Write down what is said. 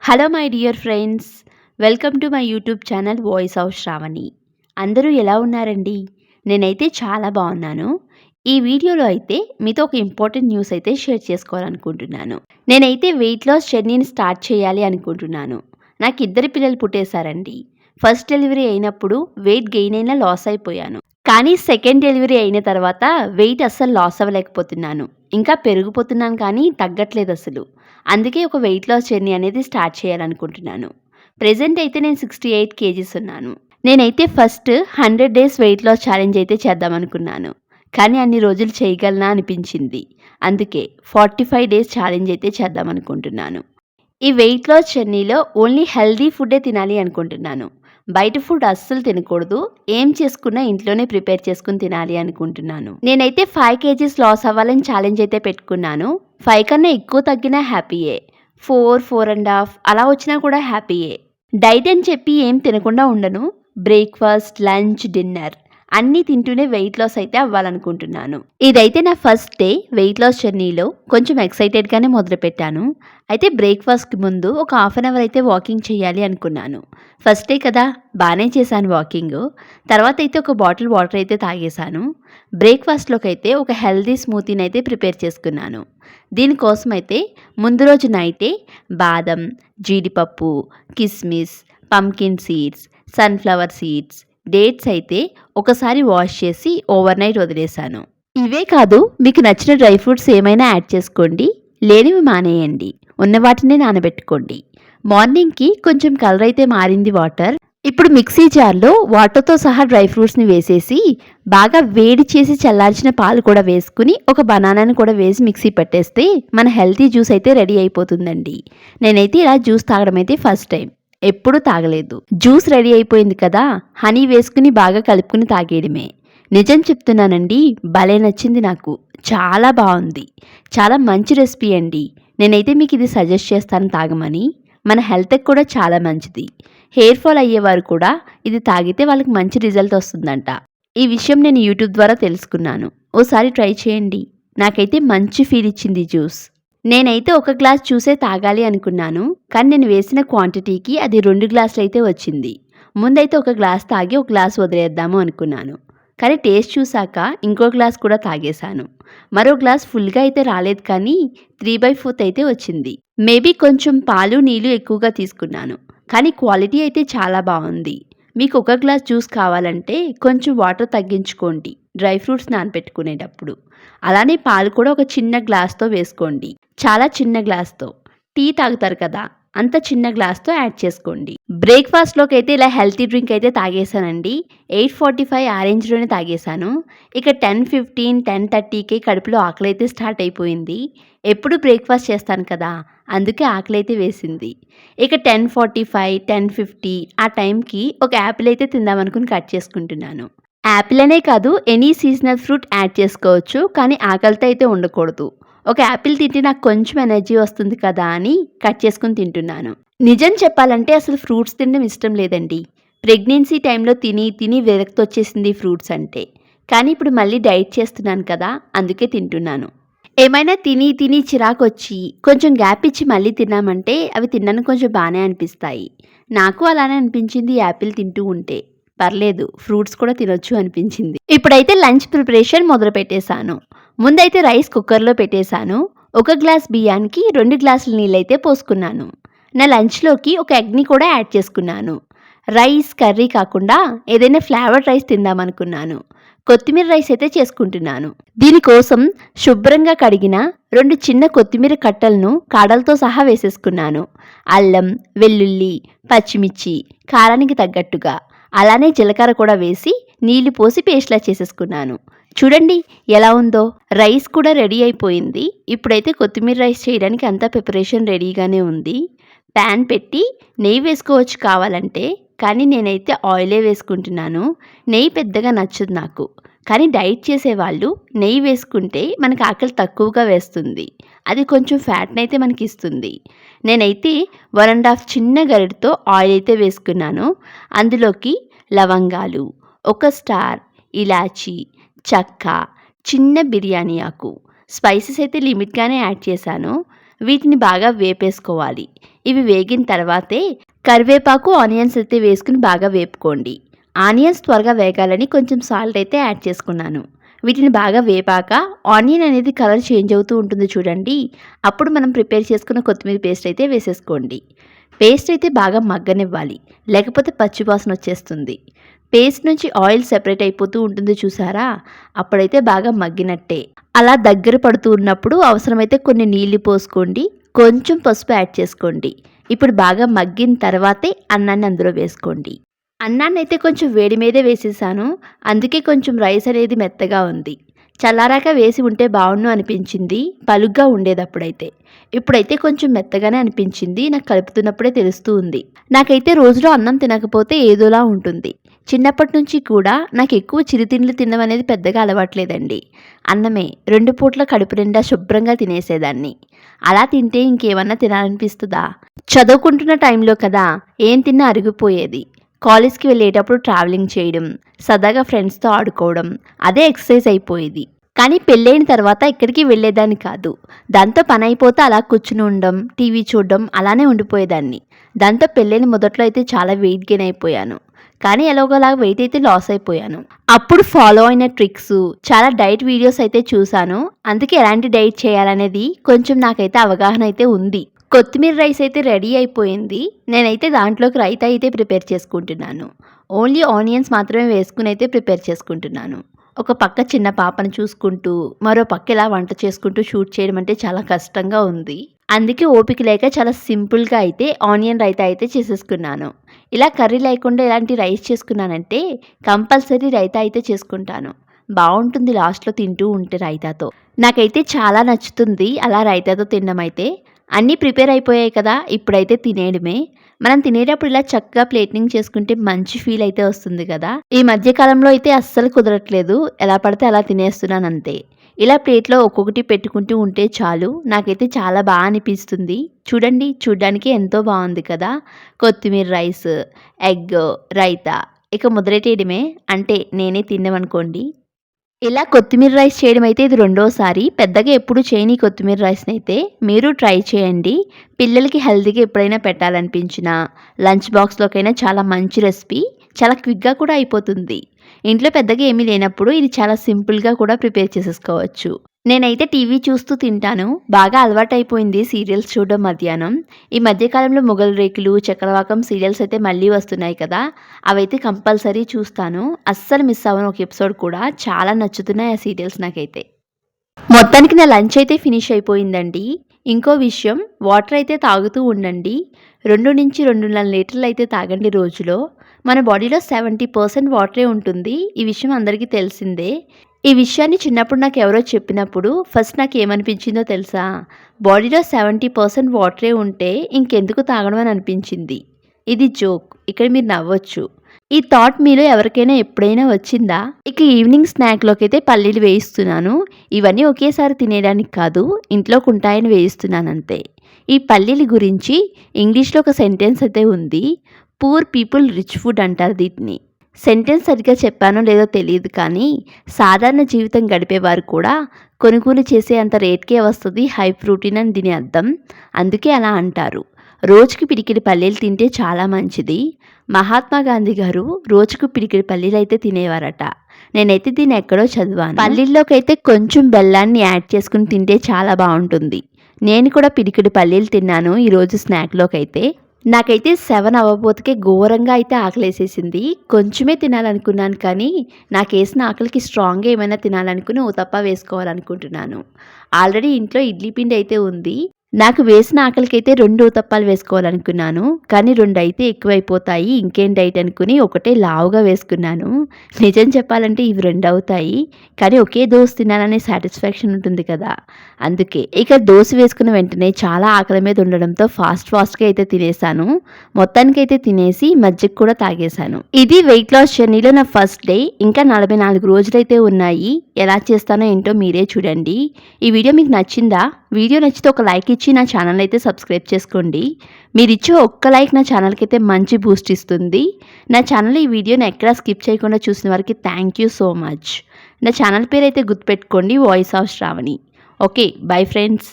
Hello my dear friends, welcome to my YouTube channel voice of Sravani. అందరూ ఎలా ఉన్నారండి? నేనైతే చాలా బాగున్నాను. ఈ వీడియోలో అయితే మీతో ఒక ఇంపార్టెంట్ న్యూస్ అయితే షేర్ చేసుకోవాలనుకుంటున్నాను. నేనైతే వెయిట్ లాస్ జర్నీని స్టార్ట్ చేయాలి అనుకుంటున్నాను. నాకు ఇద్దరు పిల్లలు పుట్టేశారండి. ఫస్ట్ డెలివరీ అయినప్పుడు వెయిట్ గెయిన్ అయినా లాస్ అయిపోయాను. కానీ సెకండ్ డెలివరీ అయిన తర్వాత వెయిట్ అస్సలు లాస్ అవ్వలేకపోతున్నాను. ఇంకా పెరిగిపోతున్నాను కానీ తగ్గట్లేదు అసలు. అందుకే ఒక వెయిట్ లాస్ జర్నీ అనేది స్టార్ట్ చేయాలనుకుంటున్నాను. ప్రెజెంట్ అయితే నేను 68 కేజీస్ ఉన్నాను. నేనైతే first 100 days weight loss challenge అయితే చేద్దామనుకున్నాను. కానీ అన్ని రోజులు చేయగలనా అనిపించింది. అందుకే 45 డేస్ ఛాలెంజ్ అయితే చేద్దామనుకుంటున్నాను. ఈ వెయిట్ లాస్ జర్నీలో ఓన్లీ హెల్దీ ఫుడ్డే తినాలి అనుకుంటున్నాను. బయట ఫుడ్ అస్సలు తినకూడదు. ఏం చేసుకున్నా ఇంట్లోనే ప్రిపేర్ చేసుకుని తినాలి అనుకుంటున్నాను. నేనైతే 5 కేజీస్ లాస్ అవ్వాలని ఛాలెంజ్ అయితే పెట్టుకున్నాను. 5 కన్నా ఎక్కువ తగ్గినా హ్యాపీయే. 4, 4.5 అలా వచ్చినా కూడా హ్యాపీయే. డైట్ అని చెప్పి ఏం తినకుండా ఉండను. బ్రేక్ఫాస్ట్, లంచ్, డిన్నర్ అన్నీ తింటూనే వెయిట్ లాస్ అయితే అవ్వాలనుకుంటున్నాను. ఇదైతే నా ఫస్ట్ డే వెయిట్ లాస్ జర్నీలో. కొంచెం ఎక్సైటెడ్గానే మొదలుపెట్టాను. అయితే బ్రేక్ఫాస్ట్కి ముందు ఒక హాఫ్ అన్ అవర్ అయితే వాకింగ్ చేయాలి అనుకున్నాను. ఫస్ట్ డే కదా, బాగానే చేశాను వాకింగ్. తర్వాత అయితే ఒక బాటిల్ వాటర్ అయితే తాగేశాను. బ్రేక్ఫాస్ట్లోకి అయితే ఒక హెల్దీ స్మూతీని అయితే ప్రిపేర్ చేసుకున్నాను. దీనికోసం అయితే ముందు రోజు నైటే బాదం, జీడిపప్పు, కిస్మిస్, pumpkin seeds, sunflower seeds, dates అయితే ఒకసారి వాష్ చేసి ఓవర్ నైట్ వదిలేశాను. ఇవే కాదు, మీకు నచ్చిన డ్రై ఫ్రూట్స్ ఏమైనా యాడ్ చేసుకోండి, లేనివి మానేయండి, ఉన్న వాటినే నానబెట్టుకోండి. మార్నింగ్కి కొంచెం కలర్ అయితే మారింది వాటర్. ఇప్పుడు మిక్సీ జార్లో వాటర్తో సహా డ్రై ఫ్రూట్స్ని వేసేసి బాగా వేడి చేసి చల్లార్చిన పాలు కూడా వేసుకుని ఒక బనానాని కూడా వేసి మిక్సీ పెట్టేస్తే మన హెల్తీ జ్యూస్ అయితే రెడీ అయిపోతుందండి. నేనైతే ఇలా జ్యూస్ తాగడం అయితే ఫస్ట్ టైం, ఎప్పుడూ తాగలేదు. జ్యూస్ రెడీ అయిపోయింది కదా, హనీ వేసుకుని బాగా కలుపుకుని తాగేయడమే. నిజం చెప్తున్నానండి, భలే నచ్చింది నాకు. చాలా బాగుంది. చాలా మంచి రెసిపీ అండి. నేనైతే మీకు ఇది సజెస్ట్ చేస్తాను తాగమని. మన హెల్త్కి కూడా చాలా మంచిది. హెయిర్ ఫాల్ అయ్యేవారు కూడా ఇది తాగితే వాళ్ళకి మంచి రిజల్ట్ వస్తుందంట. ఈ విషయం నేను యూట్యూబ్ ద్వారా తెలుసుకున్నాను. ఓసారి ట్రై చేయండి. నాకైతే మంచి ఫీల్ ఇచ్చింది జ్యూస్. నేనైతే ఒక గ్లాస్ జ్యూసే తాగాలి అనుకున్నాను. కానీ నేను వేసిన క్వాంటిటీకి అది 2 గ్లాసులు అయితే వచ్చింది. ముందైతే ఒక గ్లాస్ తాగి ఒక గ్లాస్ వదిలేద్దాము అనుకున్నాను. కానీ టేస్ట్ చూశాక ఇంకో గ్లాస్ కూడా తాగేశాను. మరో గ్లాస్ ఫుల్గా అయితే రాలేదు కానీ 3/4 అయితే వచ్చింది. మేబీ కొంచెం పాలు నీళ్లు ఎక్కువగా తీసుకున్నాను. కానీ క్వాలిటీ అయితే చాలా బాగుంది. మీకు ఒక గ్లాస్ జ్యూస్ కావాలంటే కొంచెం వాటర్ తగ్గించుకోండి డ్రై ఫ్రూట్స్ నానబెట్టుకునేటప్పుడు. అలానే పాలు కూడా ఒక చిన్న గ్లాస్తో వేసుకోండి. చాలా చిన్న గ్లాస్తో. టీ తాగుతారు కదా, అంత చిన్న గ్లాస్తో యాడ్ చేసుకోండి. బ్రేక్ఫాస్ట్లోకి అయితే ఇలా హెల్తీ డ్రింక్ అయితే తాగేశానండి. 8:45 ఆ రేంజ్లోనే తాగేశాను. ఇక 10:15, 10:30కే కడుపులో ఆకలి అయితే స్టార్ట్ అయిపోయింది. ఎప్పుడు బ్రేక్ఫాస్ట్ చేస్తాను కదా, అందుకే ఆకలి అయితే వేసింది. ఇక 10:45, 10:50 ఆ టైంకి ఒక యాపిల్ అయితే తిందామనుకుని కట్ చేసుకుంటున్నాను. యాపిల్ అనే కాదు, ఎనీ సీజనల్ ఫ్రూట్ యాడ్ చేసుకోవచ్చు, కానీ ఆకలితో అయితే ఉండకూడదు. ఒక యాపిల్ తింటే నాకు కొంచెం ఎనర్జీ వస్తుంది కదా అని కట్ చేసుకుని తింటున్నాను. నిజం చెప్పాలంటే అసలు ఫ్రూట్స్ తినడం ఇష్టం లేదండి. ప్రెగ్నెన్సీ టైంలో తిని తిని విరక్తి వచ్చేసింది ఫ్రూట్స్ అంటే. కానీ ఇప్పుడు మళ్ళీ డైట్ చేస్తున్నాను కదా, అందుకే తింటున్నాను. ఏమైనా తిని తిని చిరాకొచ్చి కొంచెం గ్యాప్ ఇచ్చి మళ్ళీ తిన్నామంటే అవి తినడానికి కొంచెం బాగానే అనిపిస్తాయి. నాకు అలానే అనిపించింది యాపిల్ తింటూ ఉంటే. పర్లేదు, ఫ్రూట్స్ కూడా తినొచ్చు అనిపించింది. ఇప్పుడైతే లంచ్ ప్రిపరేషన్ మొదలు పెట్టేశాను. ముందైతే రైస్ కుక్కర్లో పెట్టేశాను. ఒక గ్లాస్ బియ్యానికి 2 గ్లాసుల నీళ్ళైతే పోసుకున్నాను. నా లంచ్లోకి ఒక ఎగ్ని కూడా యాడ్ చేసుకున్నాను. రైస్ కర్రీ కాకుండా ఏదైనా ఫ్లేవర్డ్ రైస్ తిందామనుకున్నాను. కొత్తిమీర రైస్ అయితే చేసుకుంటున్నాను. దీనికోసం శుభ్రంగా కడిగిన 2 చిన్న కొత్తిమీర కట్టలను కాడలతో సహా వేసేసుకున్నాను. అల్లం, వెల్లుల్లి, పచ్చిమిర్చి కారానికి తగ్గట్టుగా, అలానే జీలకర్ర కూడా వేసి నీళ్లు పోసి పేస్ట్లా చేసేసుకున్నాను. చూడండి ఎలా ఉందో. రైస్ కూడా రెడీ అయిపోయింది. ఇప్పుడైతే కొత్తిమీర రైస్ చేయడానికి అంతా ప్రిపరేషన్ రెడీగానే ఉంది. ప్యాన్ పెట్టి నెయ్యి వేసుకోవచ్చు కావాలంటే, కానీ నేనైతే ఆయిలే వేసుకుంటున్నాను. నెయ్యి పెద్దగా నచ్చదు నాకు. కానీ డైట్ చేసేవాళ్ళు నెయ్యి వేసుకుంటే మనకు ఆకలి తక్కువగా వేస్తుంది. అది కొంచెం ఫ్యాట్ని అయితే మనకి ఇస్తుంది. నేనైతే 1.5 చిన్న గరిటతో ఆయిల్ అయితే వేసుకున్నాను. అందులోకి లవంగాలు, 1 స్టార్, ఇలాచీ, చెక్క, చిన్న బిర్యానీ ఆకు, స్పైసెస్ అయితే లిమిట్గానే యాడ్ చేశాను. వీటిని బాగా వేపేసుకోవాలి. ఇవి వేగిన తర్వాతే కరివేపాకు, ఆనియన్స్ అయితే వేసుకుని బాగా వేపుకోండి. ఆనియన్స్ త్వరగా వేగాలని కొంచెం సాల్ట్ అయితే యాడ్ చేసుకున్నాను. వీటిని బాగా వేపాక ఆనియన్ అనేది కలర్ చేంజ్ అవుతూ ఉంటుంది చూడండి. అప్పుడు మనం ప్రిపేర్ చేసుకున్న కొత్తిమీర పేస్ట్ అయితే వేసేసుకోండి. పేస్ట్ అయితే బాగా మగ్గనివ్వాలి, లేకపోతే పచ్చివాసన వచ్చేస్తుంది. పేస్ట్ నుంచి ఆయిల్ సెపరేట్ అయిపోతూ ఉంటుంది చూసారా, అప్పుడైతే బాగా మగ్గినట్టే. అలా దగ్గర పడుతూ ఉన్నప్పుడు అవసరమైతే కొన్ని నీళ్లు పోసుకోండి, కొంచెం పసుపు యాడ్ చేసుకోండి. ఇప్పుడు బాగా మగ్గిన తర్వాతే అన్నాన్ని అందులో వేసుకోండి. అన్నాన్ని అయితే కొంచెం వేడి మీదే వేసేసాను, అందుకే కొంచెం రైస్ అనేది మెత్తగా ఉంది. చల్లారాక వేసి ఉంటే బాగుండు అనిపించింది, పలుగ్గా ఉండేదప్పుడైతే. ఇప్పుడైతే కొంచెం మెత్తగానే అనిపించింది, నాకు కలుపుతున్నప్పుడే తెలుస్తూ ఉంది. నాకైతే రోజులో అన్నం తినకపోతే ఏదోలా ఉంటుంది. చిన్నప్పటి నుంచి కూడా నాకు ఎక్కువ చిరుతిండ్లు తినడం అనేది పెద్దగా అలవాట్లేదండి. అన్నమే 2 పూట్ల కడుపు నిండా శుభ్రంగా తినేసేదాన్ని. అలా తింటే ఇంకేమన్నా తినాలనిపిస్తుందా? చదువుకుంటున్న టైంలో కదా ఏం తిన్నా అరిగిపోయేది. కాలేజ్కి వెళ్ళేటప్పుడు ట్రావెలింగ్ చేయడం, సరదాగా ఫ్రెండ్స్తో ఆడుకోవడం, అదే ఎక్సర్సైజ్ అయిపోయేది. కానీ పెళ్ళైన తర్వాత ఎక్కడికి వెళ్ళేదాన్ని కాదు. దాంతో పని అయిపోతే అలా కూర్చుని ఉండడం, టీవీ చూడడం అలానే ఉండిపోయేదాన్ని. దాంతో పెళ్ళైన మొదట్లో అయితే చాలా వెయిట్ గెయిన్ అయిపోయాను. కానీ ఎలాగోలా వెయిట్ అయితే లాస్ అయిపోయాను. అప్పుడు ఫాలో అయిన ట్రిక్స్, చాలా డైట్ వీడియోస్ అయితే చూశాను. అందుకే ఎలాంటి డైట్ చేయాలనేది కొంచెం నాకైతే అవగాహన అయితే ఉంది. కొత్తిమీర రైస్ అయితే రెడీ అయిపోయింది. నేనైతే దాంట్లోకి రైతా అయితే ప్రిపేర్ చేసుకుంటున్నాను. ఓన్లీ ఆనియన్స్ మాత్రమే వేసుకుని అయితే ప్రిపేర్ చేసుకుంటున్నాను. ఒక పక్క చిన్న పాపను చూసుకుంటూ, మరో పక్క ఇలా వంట చేసుకుంటూ షూట్ చేయడం అంటే చాలా కష్టంగా ఉంది. అందుకే ఓపిక లేక చాలా సింపుల్గా అయితే ఆనియన్ రైతా అయితే చేసేసుకున్నాను. ఇలా కర్రీ లేకుండా ఇలాంటి రైస్ చేసుకున్నానంటే కంపల్సరీ రైతా అయితే చేసుకుంటాను. బాగుంటుంది లాస్ట్లో తింటూ ఉంటే రైతాతో. నాకైతే చాలా నచ్చుతుంది అలా రైతాతో తినడం అయితే. అన్నీ ప్రిపేర్ అయిపోయాయి కదా, ఇప్పుడైతే తినేయడమే. మనం తినేటప్పుడు ఇలా చక్కగా ప్లేటింగ్ చేసుకుంటే మంచి ఫీల్ అయితే వస్తుంది కదా. ఈ మధ్య కాలంలో అయితే అస్సలు కుదరట్లేదు, ఎలా పడితే అలా తినేస్తున్నాను అంతే. ఇలా ప్లేట్లో ఒక్కొక్కటి పెట్టుకుంటూ ఉంటే చాలు, నాకైతే చాలా బాగా అనిపిస్తుంది. చూడండి, చూడ్డానికి ఎంతో బాగుంది కదా. కొత్తిమీర రైస్, ఎగ్, రైతా, ఇక మొదలెట్టేయడమే. అంటే నేనే తిన్నామనుకోండి. ఇలా కొత్తిమీర రైస్ చేయడం అయితే ఇది రెండోసారి. పెద్దగా ఎప్పుడు చేయని కొత్తిమీర రైస్ని అయితే మీరు ట్రై చేయండి. పిల్లలకి హెల్తీగా ఎప్పుడైనా పెట్టాలనిపించినా, లంచ్ బాక్స్లోకైనా చాలా మంచి రెసిపీ. చాలా క్విక్గా కూడా అయిపోతుంది. ఇంట్లో పెద్దగా ఏమీ లేనప్పుడు ఇది చాలా సింపుల్గా కూడా ప్రిపేర్ చేసేసుకోవచ్చు. నేనైతే టీవీ చూస్తూ తింటాను. బాగా అలవాటైపోయింది సీరియల్స్ చూడడం మధ్యాహ్నం. ఈ మధ్యకాలంలో మొగల్ రేకులు, చక్రవాకం సీరియల్స్ అయితే మళ్ళీ వస్తున్నాయి కదా, అవైతే కంపల్సరీ చూస్తాను. అస్సలు మిస్ అవ్వను ఒక ఎపిసోడ్ కూడా. చాలా నచ్చుతున్నాయి ఆ సీరియల్స్ నాకైతే. మొత్తానికి నా లంచ్ అయితే ఫినిష్ అయిపోయిందండి. ఇంకో విషయం, వాటర్ అయితే తాగుతూ ఉండండి. 2-2.5 లీటర్లు అయితే తాగండి రోజులో. మన బాడీలో 70% వాటరే ఉంటుంది. ఈ విషయం అందరికీ తెలిసిందే. ఈ విషయాన్ని చిన్నప్పుడు నాకు ఎవరో చెప్పినప్పుడు ఫస్ట్ నాకు ఏమనిపించిందో తెలుసా? బాడీలో 70% వాటరే ఉంటే ఇంకెందుకు తాగడం అని అనిపించింది. ఇది జోక్, ఇక్కడ మీరు నవ్వచ్చు. ఈ థాట్ మీలో ఎవరికైనా ఎప్పుడైనా వచ్చిందా? ఇక ఈవినింగ్ స్నాక్లోకి అయితే పల్లీలు వేయిస్తున్నాను. ఇవన్నీ ఒకేసారి తినేయడానికి కాదు, ఇంట్లోకి ఉంటాయని వేయిస్తున్నాను అంతే. ఈ పల్లీల గురించి ఇంగ్లీష్లో ఒక సెంటెన్స్ అయితే ఉంది. పూర్ పీపుల్ రిచ్ ఫుడ్ అంటారు దీన్ని. సెంటెన్స్ సరిగ్గా చెప్పానో లేదో తెలియదు కానీ సాధారణ జీవితం గడిపేవారు కూడా కొనుగోలు చేసే అంత రేట్కే వస్తుంది హై ప్రోటీన్ అని దీని అర్థం. అందుకే అలా అంటారు. రోజుకి పిడికిడి పల్లీలు తింటే చాలా మంచిది. మహాత్మా గాంధీ గారు రోజుకు పిడికిడి పల్లీలు అయితే తినేవారట. నేనైతే దీన్ని ఎక్కడో చదివాను. పల్లీల్లోకి అయితే కొంచెం బెల్లాన్ని యాడ్ చేసుకుని తింటే చాలా బాగుంటుంది. నేను కూడా పిడికిడి పల్లీలు తిన్నాను ఈరోజు స్నాక్లోకి అయితే. నాకైతే 7 అవ్వబోతుకే ఘోరంగా అయితే ఆకలేసేసింది. కొంచెమే తినాలనుకున్నాను కానీ నాకేసిన ఆకలికి స్ట్రాంగ్గా ఏమైనా తినాలనుకుని ఊతప్ప వేసుకోవాలనుకుంటున్నాను. ఆల్రెడీ ఇంట్లో ఇడ్లీ పిండి అయితే ఉంది. నాకు వేసిన ఆకలికైతే 2 ఊతప్పాలు వేసుకోవాలనుకున్నాను. కానీ 2 అయితే ఎక్కువైపోతాయి, ఇంకేం డైట్ అనుకుని ఒకటే లావుగా వేసుకున్నాను. నిజం చెప్పాలంటే ఇవి 2 అవుతాయి. కానీ ఒకే దోస తినాలనే సాటిస్ఫాక్షన్ ఉంటుంది కదా, అందుకే. ఇక దోస వేసుకున్న వెంటనే చాలా ఆకలి మీద ఉండడంతో ఫాస్ట్గా అయితే తినేసాను. మొత్తానికైతే తినేసి మజ్జిగ కూడా తాగేశాను. ఇది వెయిట్ లాస్ జర్నీలో నా ఫస్ట్ డే. ఇంకా 44 రోజులైతే ఉన్నాయి. ఎలా చేస్తానో ఏంటో మీరే చూడండి. ఈ వీడియో మీకు నచ్చిందా? వీడియో నచ్చితే ఒక లైక్ ఇచ్చి నా ఛానల్ అయితే సబ్స్క్రైబ్ చేసుకోండి. మీరు ఇచ్చే ఒక్క లైక్ నా ఛానల్కి అయితే మంచి బూస్ట్ ఇస్తుంది. నా ఛానల్ ఈ వీడియోని ఎక్కడా స్కిప్ చేయకుండా చూసిన వారికి థ్యాంక్ యూ సో మచ్. నా ఛానల్ పేరు అయితే గుర్తుపెట్టుకోండి, voice of Sravani. Okay, bye friends.